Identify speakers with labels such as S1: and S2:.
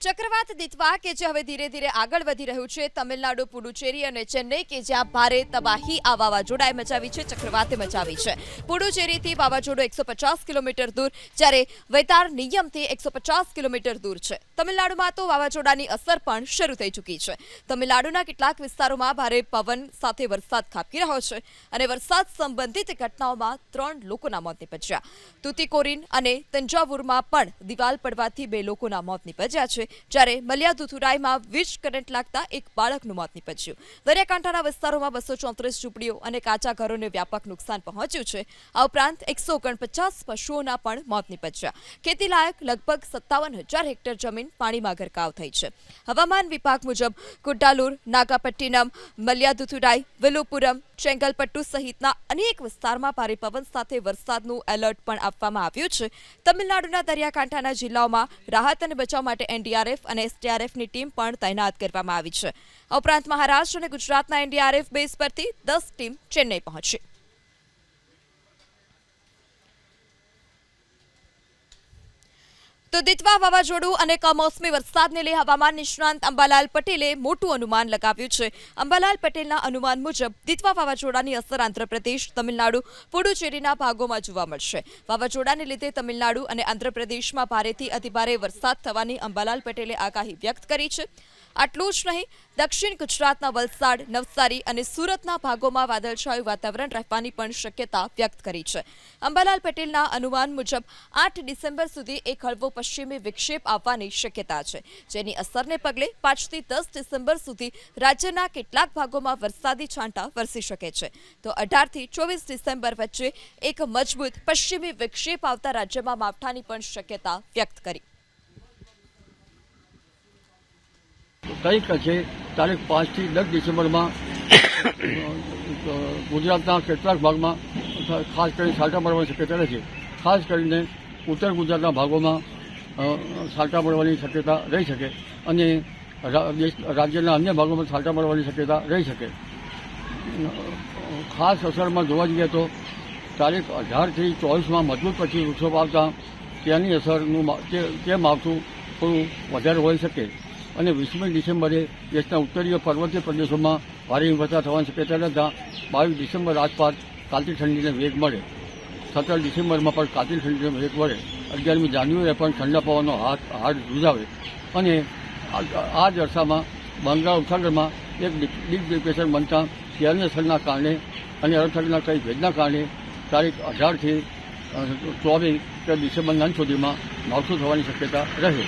S1: ચક્રવાત દિત્વા કે જે હવે ધીરે ધીરે આગળ વધી રહ્યું છે તમિલનાડુ, પુડુચેરી અને ચેન્નઈ કે જ્યાં ભારે તબાહી આ વાવાઝોડાએ મચાવી છે, ચક્રવાતે મચાવી છે. પુડુચેરીથી વાવાઝોડું 150 કિલોમીટર દૂર, જ્યારે વૈતાર નિયમથી 150 કિલોમીટર દૂર છે. તમિલનાડુમાં તો વાવાઝોડાની અસર પણ શરૂ થઈ ચૂકી છે. તમિલનાડુના કેટલાક વિસ્તારોમાં ભારે પવન સાથે વરસાદ ખાબકી રહ્યો છે અને વરસાદ સંબંધિત ઘટનાઓમાં 3 લોકોના મોત નીપજ્યા. તુતિકોરિન અને તંજાવુરમાં પણ દિવાલ પડવાથી 2 લોકોના મોત નીપજ્યા છે, જ્યારે મલ્યાદુથુરાઈમાં વીજ કરંટ લાગતા એક બાળકનું મોત નીપજ્યું. દરિયાકાંઠાના વિસ્તારોમાં 234 ઝૂંપડીઓ અને કાચા ઘરોને વ્યાપક નુકસાન પહોંચ્યું છે. આ ઉપરાંત 149 પશુઓના પણ મોત નીપજ્યા. ખેતીલાયક લગભગ 57,000 હેક્ટર જમીન પાણીમાં ગરકાવ થઈ છે. હવામાન વિભાગ મુજબ કુડ્ડાલુર, નાગાપટ્ટિનમ, મલ્યાદુથુરાઈ, વિલુપુરમ, ચેંગલપટ્ટુ સહિતના અનેક વિસ્તારમાં ભારે પવન સાથે વરસાદનું એલર્ટ પણ આપવામાં આવ્યું છે. તમિલનાડુના દરિયાકાંઠાના જિલ્લાઓમાં રાહત અને બચાવ માટે એનડીઆરએફ અને એસડીઆરએફની ટીમ પણ તૈનાત કરવામાં આવી છે. આ ઉપરાંત મહારાષ્ટ્ર અને ગુજરાતના એનડીઆરએફ બેઝ પરથી 10 ટીમ ચેન્નઈ પહોંચી. તો દિત્વા વાવાઝોડું અને કમોસમી વરસાદને લઈ હવામાન નિષ્ણાંત અંબાલાલ પટેલે મોટું અનુમાન લગાવ્યું છે. અંબાલાલ પટેલના અનુમાન મુજબ દિત્વા વાવાઝોડાની અસર આંધ્રપ્રદેશ, તમિલનાડુ, પુડુચેરીના ભાગોમાં જોવા મળશે. વાવાઝોડાને લીધે તમિલનાડુ અને આંધ્રપ્રદેશમાં ભારેથી અતિભારે વરસાદ થવાની અંબાલાલ પટેલે આગાહી વ્યક્ત કરી છે. આટલું જ નહીં, દક્ષિણ ગુજરાતના વલસાડ, નવસારી અને સુરતના ભાગોમાં વાદળછાયું વાતાવરણ રહેવાની પણ શક્યતા વ્યક્ત કરી છે. અંબાલાલ પટેલના અનુમાન મુજબ 8 ડિસેમ્બર સુધી એક હળવો પશ્ચિમી વિક્ષેપ આવવાની શક્યતા છે, જેની અસરને પગલે 5 થી 10 ડિસેમ્બર સુધી રાજ્યના કેટલાક ભાગોમાં વરસાદી છાંટા વરસી શકે છે. તો 18 થી 24 ડિસેમ્બર વચ્ચે એક મજબૂત પશ્ચિમી વિક્ષેપ આવતા રાજ્યમાં માવઠાની પણ શક્યતા વ્યક્ત કરી.
S2: કંઈક છે તારીખ 5 થી 10 ડિસેમ્બરમાં ગુજરાતના કેટલાક ભાગમાં ખાસ કરીને છાંટા પડવાની શક્યતા રહે છે. ખાસ કરીને ઉત્તર ગુજરાતના ભાગોમાં છાંટા પડવાની શક્યતા રહી શકે અને રાજ્યના અન્ય ભાગોમાં છાંટા પડવાની શક્યતા રહી શકે. ખાસ અસરમાં જોવા જઈએ તો તારીખ 18 થી 24માં મજબૂત પછી વૃક્ષો આવતા તેની અસરનું તે માવઠું થોડું વધારે હોઈ શકે અને 20મી ડિસેમ્બરે દેશના ઉત્તરીય પર્વતીય પ્રદેશોમાં ભારે હિમવર્ષા થવાની શક્યતા રહેતા 22 ડિસેમ્બર આસપાસ કાતિલ ઠંડીને વેગ મળે. 17 ડિસેમ્બરમાં પણ કાતિલ ઠંડીનો વેગ મળે. 11મી જાન્યુઆરીએ પણ ઠંડા પવનનો હાડ રૂજાવે અને આ જ અરસામાં બંગાળ ઉપસાગરમાં એક ડીપ ડિપ્રેશન બનતા તેની અસરના કારણે અને અરબસાગરના કંઈ ભેજના કારણે તારીખ 18 થી 24 ડિસેમ્બરના અંત સુધીમાં માવઠું થવાની શક્યતા રહે.